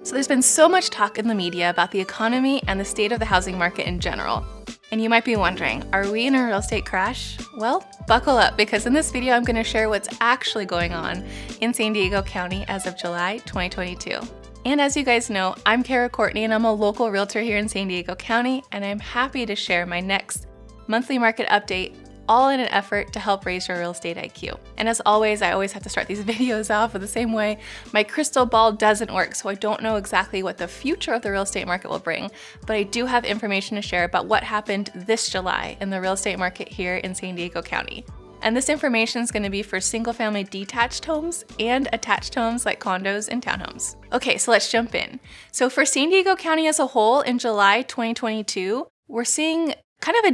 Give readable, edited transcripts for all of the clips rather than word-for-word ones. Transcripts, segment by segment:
So there's been so much talk in the media about the economy and the state of the housing market in general. And you might be wondering, are we in a real estate crash? Well, buckle up, because in this video I'm going to share what's actually going on in San Diego County as of July 2022. And as you guys know, I'm Courtney and I'm a local realtor here in San Diego County, and I'm happy to share my next monthly market update, all in an effort to help raise your real estate IQ. And as always, I always have to start these videos off with the same way. My crystal ball doesn't work, so I don't know exactly what the future of the real estate market will bring, but I do have information to share about what happened this July in the real estate market here in San Diego County. And this information is going to be for single-family detached homes and attached homes like condos and townhomes. Okay, so let's jump in. So for San Diego County as a whole in July 2022, we're seeing kind of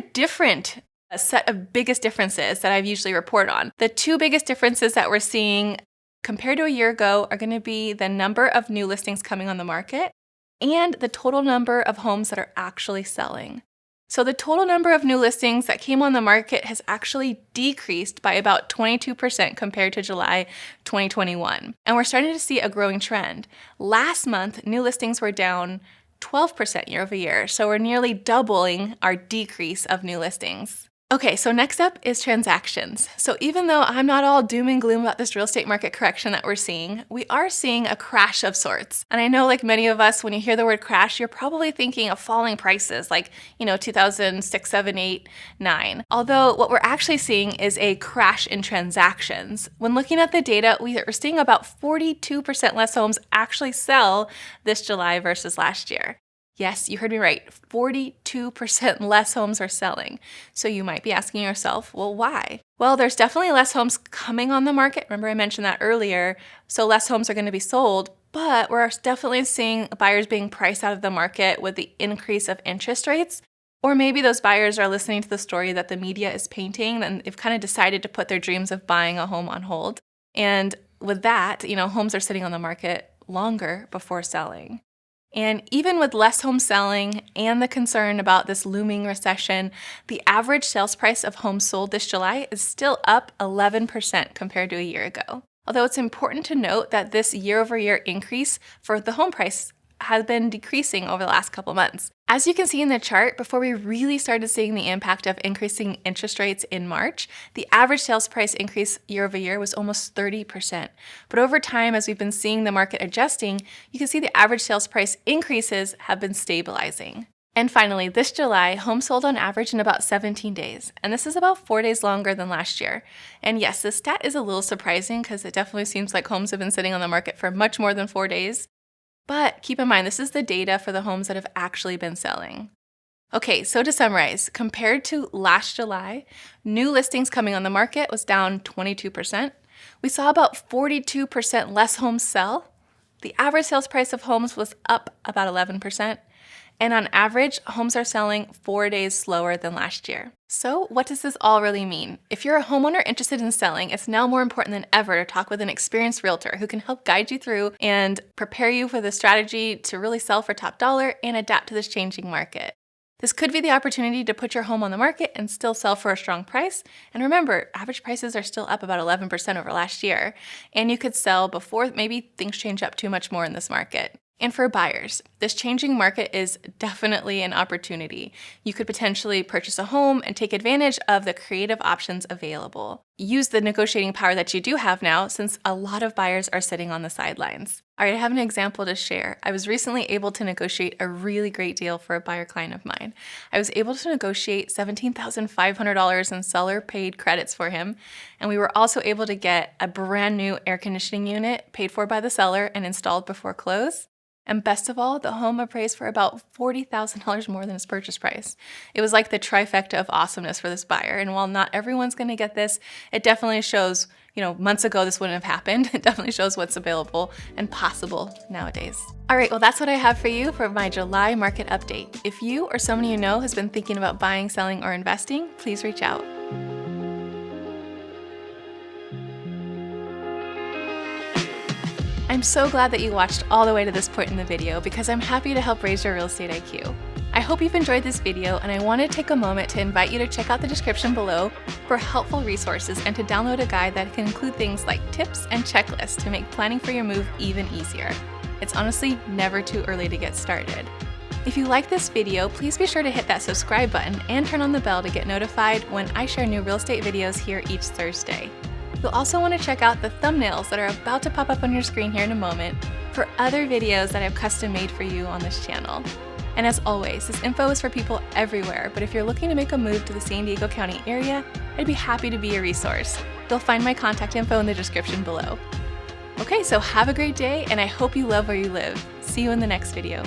a set of biggest differences that I've usually report on. The two biggest differences that we're seeing compared to a year ago are going to be the number of new listings coming on the market and the total number of homes that are actually selling. So the total number of new listings that came on the market has actually decreased by about 22% compared to July 2021. And we're starting to see a growing trend. Last month, new listings were down 12% year over year, so we're nearly doubling our decrease of new listings. Okay, so next up is transactions. So even though I'm not all doom and gloom about this real estate market correction that we're seeing, we are seeing a crash of sorts. And I know, like many of us, when you hear the word crash, you're probably thinking of falling prices like, 2006, 7, 8, 9. Although what we're actually seeing is a crash in transactions. When looking at the data, we're seeing about 42% less homes actually sell this July versus last year. Yes, you heard me right. 42% less homes are selling. So you might be asking yourself, well, why? Well, there's definitely less homes coming on the market. Remember, I mentioned that earlier. So less homes are going to be sold, but we're definitely seeing buyers being priced out of the market with the increase of interest rates. Or maybe those buyers are listening to the story that the media is painting, and they've kind of decided to put their dreams of buying a home on hold. And with that, homes are sitting on the market longer before selling. And even with less homes selling and the concern about this looming recession, the average sales price of homes sold this July is still up 11% compared to a year ago. Although it's important to note that this year-over-year increase for the home price has been decreasing over the last couple months. As you can see in the chart, before we really started seeing the impact of increasing interest rates in March, the average sales price increase year over year was almost 30%. But over time, as we've been seeing the market adjusting, you can see the average sales price increases have been stabilizing. And finally, this July, homes sold on average in about 17 days. And this is about 4 days longer than last year. And yes, this stat is a little surprising because it definitely seems like homes have been sitting on the market for much more than 4 days. But keep in mind, this is the data for the homes that have actually been selling. Okay, so to summarize, compared to last July, new listings coming on the market was down 22%. We saw about 42% less homes sell. The average sales price of homes was up about 11%. And on average, homes are selling 4 days slower than last year. So what does this all really mean? If you're a homeowner interested in selling, it's now more important than ever to talk with an experienced realtor who can help guide you through and prepare you for the strategy to really sell for top dollar and adapt to this changing market. This could be the opportunity to put your home on the market and still sell for a strong price. And remember, average prices are still up about 11% over last year. And you could sell before maybe things change up too much more in this market. And for buyers, this changing market is definitely an opportunity. You could potentially purchase a home and take advantage of the creative options available. Use the negotiating power that you do have now, since a lot of buyers are sitting on the sidelines. All right, I have an example to share. I was recently able to negotiate a really great deal for a buyer client of mine. I was able to negotiate $17,500 in seller paid credits for him. And we were also able to get a brand new air conditioning unit paid for by the seller and installed before close. And best of all, the home appraised for about $40,000 more than its purchase price. It was like the trifecta of awesomeness for this buyer. And while not everyone's going to get this, it definitely shows, months ago this wouldn't have happened. It definitely shows what's available and possible nowadays. All right, well, that's what I have for you for my July market update. If you or someone you know has been thinking about buying, selling, or investing, please reach out. I'm so glad that you watched all the way to this point in the video, because I'm happy to help raise your real estate IQ. I hope you've enjoyed this video, and I want to take a moment to invite you to check out the description below for helpful resources and to download a guide that can include things like tips and checklists to make planning for your move even easier. It's honestly never too early to get started. If you like this video, please be sure to hit that subscribe button and turn on the bell to get notified when I share new real estate videos here each Thursday. You'll also want to check out the thumbnails that are about to pop up on your screen here in a moment for other videos that I've custom made for you on this channel. And as always, this info is for people everywhere, but if you're looking to make a move to the San Diego County area, I'd be happy to be a resource. You'll find my contact info in the description below. Okay, so have a great day, and I hope you love where you live. See you in the next video.